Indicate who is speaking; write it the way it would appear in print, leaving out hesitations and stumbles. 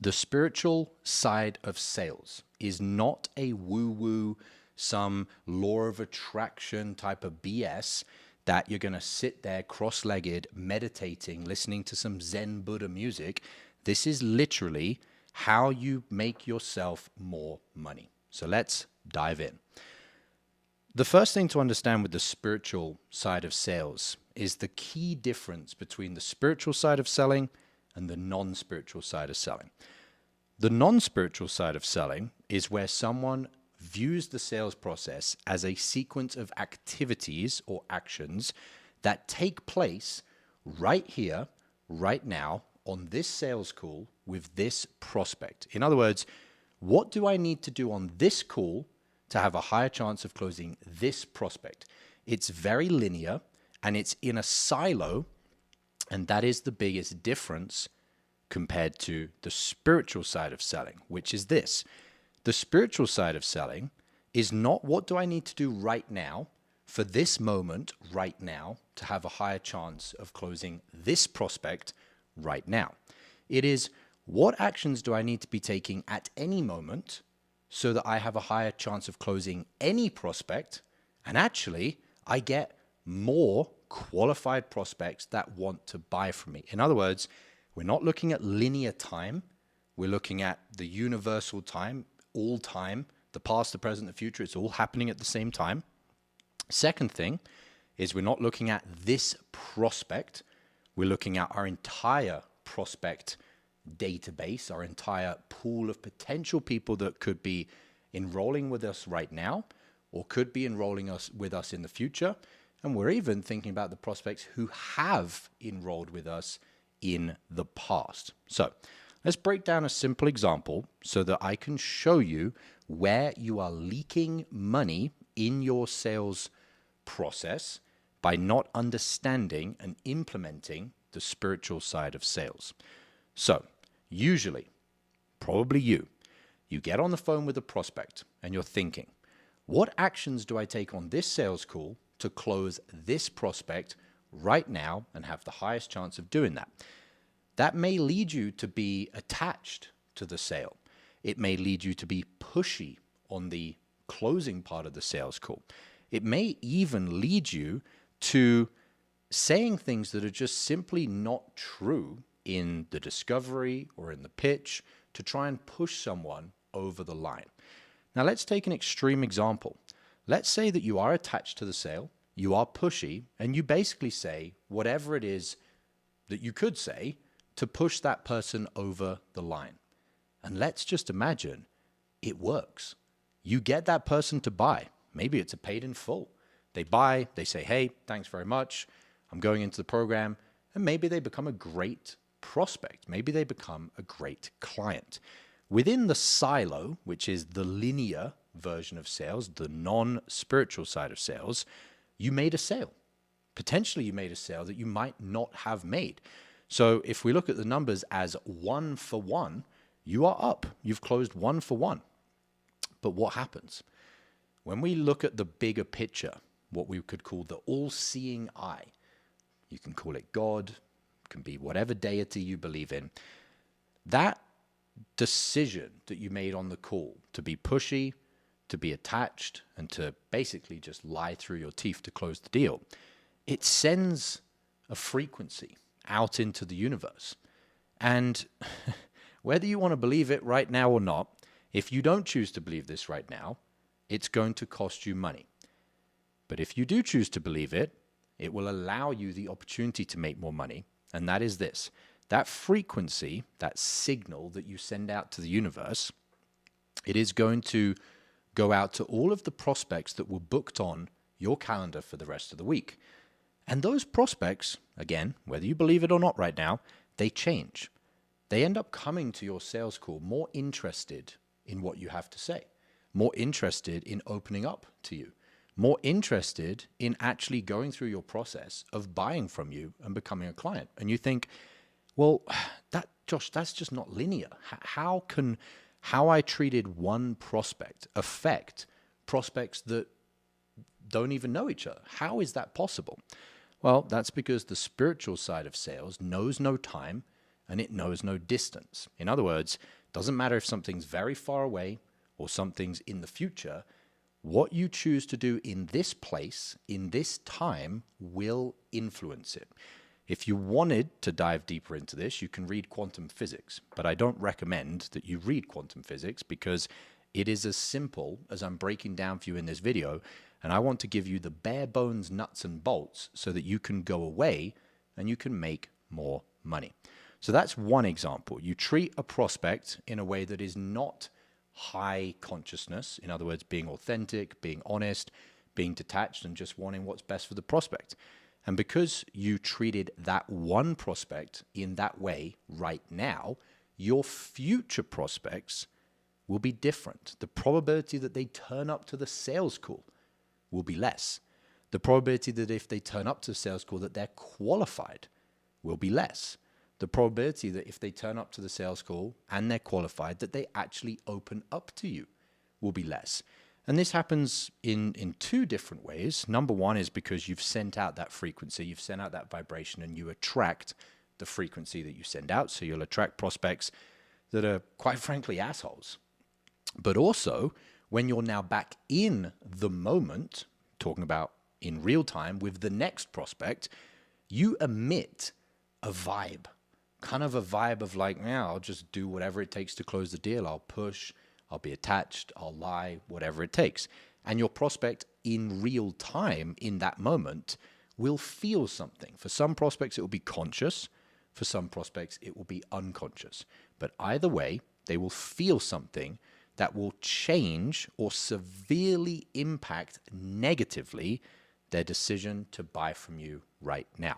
Speaker 1: The spiritual side of sales is not a woo-woo, some law of attraction type of BS that you're going to sit there cross-legged, meditating, listening to some Zen Buddha music. This is literally how you make yourself more money. So let's dive in. The first thing to understand with the spiritual side of sales is the key difference between the spiritual side of selling and the non-spiritual side of selling. The non-spiritual side of selling is where someone views the sales process as a sequence of activities or actions that take place right here, right now, on this sales call with this prospect. In other words, what do I need to do on this call to have a higher chance of closing this prospect? It's very linear and it's in a silo, and that is the biggest difference compared to the spiritual side of selling, which is this. The spiritual side of selling is not what do I need to do right now for this moment right now to have a higher chance of closing this prospect right now. It is what actions do I need to be taking at any moment so that I have a higher chance of closing any prospect, and actually I get more qualified prospects that want to buy from me. In other words, we're not looking at linear time. We're looking at the universal time, all time, the past, the present, the future. It's all happening at the same time. Second thing is we're not looking at this prospect. We're looking at our entire prospect database, our entire pool of potential people that could be enrolling with us right now or could be enrolling with us in the future. And we're even thinking about the prospects who have enrolled with us in the past. So let's break down a simple example so that I can show you where you are leaking money in your sales process by not understanding and implementing the spiritual side of sales. So usually, probably you get on the phone with a prospect and you're thinking, what actions do I take on this sales call to close this prospect right now and have the highest chance of doing that? That may lead you to be attached to the sale. It may lead you to be pushy on the closing part of the sales call. It may even lead you to saying things that are just simply not true in the discovery or in the pitch to try and push someone over the line. Now let's take an extreme example. Let's say that you are attached to the sale, you are pushy, and you basically say whatever it is that you could say to push that person over the line. And let's just imagine it works. You get that person to buy. Maybe it's a paid in full. They buy, they say, hey, thanks very much. I'm going into the program. And maybe they become a great prospect. Maybe they become a great client. Within the silo, which is the linear version of sales, the non-spiritual side of sales, you made a sale. Potentially you made a sale that you might not have made. So if we look at the numbers as 1 for 1, you are up. You've closed 1 for 1. But what happens? When we look at the bigger picture, what we could call the all-seeing eye, you can call it God, it can be whatever deity you believe in, that decision that you made on the call to be pushy, to be attached, and to basically just lie through your teeth to close the deal, it sends a frequency out into the universe. And whether you want to believe it right now or not, if you don't choose to believe this right now, it's going to cost you money. But if you do choose to believe it, it will allow you the opportunity to make more money. And that is this. That frequency, that signal that you send out to the universe, it is going to go out to all of the prospects that were booked on your calendar for the rest of the week. And those prospects, again, whether you believe it or not right now, they change. They end up coming to your sales call more interested in what you have to say, more interested in opening up to you, more interested in actually going through your process of buying from you and becoming a client. And you think, well, Josh, that's just not linear. How can how I treated one prospect affect prospects that don't even know each other? How is that possible? Well, that's because the spiritual side of sales knows no time and it knows no distance. In other words, doesn't matter if something's very far away or something's in the future, what you choose to do in this place, in this time, will influence it. If you wanted to dive deeper into this, you can read quantum physics, but I don't recommend that you read quantum physics because it is as simple as I'm breaking down for you in this video, and I want to give you the bare bones nuts and bolts so that you can go away and you can make more money. So that's one example. You treat a prospect in a way that is not high consciousness, in other words, being authentic, being honest, being detached, and just wanting what's best for the prospect. And because you treated that one prospect in that way right now, your future prospects will be different. The probability that they turn up to the sales call will be less. The probability that if they turn up to the sales call that they're qualified will be less. The probability that if they turn up to the sales call and they're qualified, that they actually open up to you will be less. And this happens in two different ways. Number one is because you've sent out that frequency, you've sent out that vibration, and you attract the frequency that you send out. So you'll attract prospects that are, quite frankly, assholes. But also, when you're now back in the moment, talking about in real time with the next prospect, you emit a vibe. Kind of a vibe of like, yeah, I'll just do whatever it takes to close the deal. I'll push, I'll be attached, I'll lie, whatever it takes. And your prospect in real time, in that moment, will feel something. For some prospects, it will be conscious. For some prospects, it will be unconscious. But either way, they will feel something that will change or severely impact negatively their decision to buy from you right now.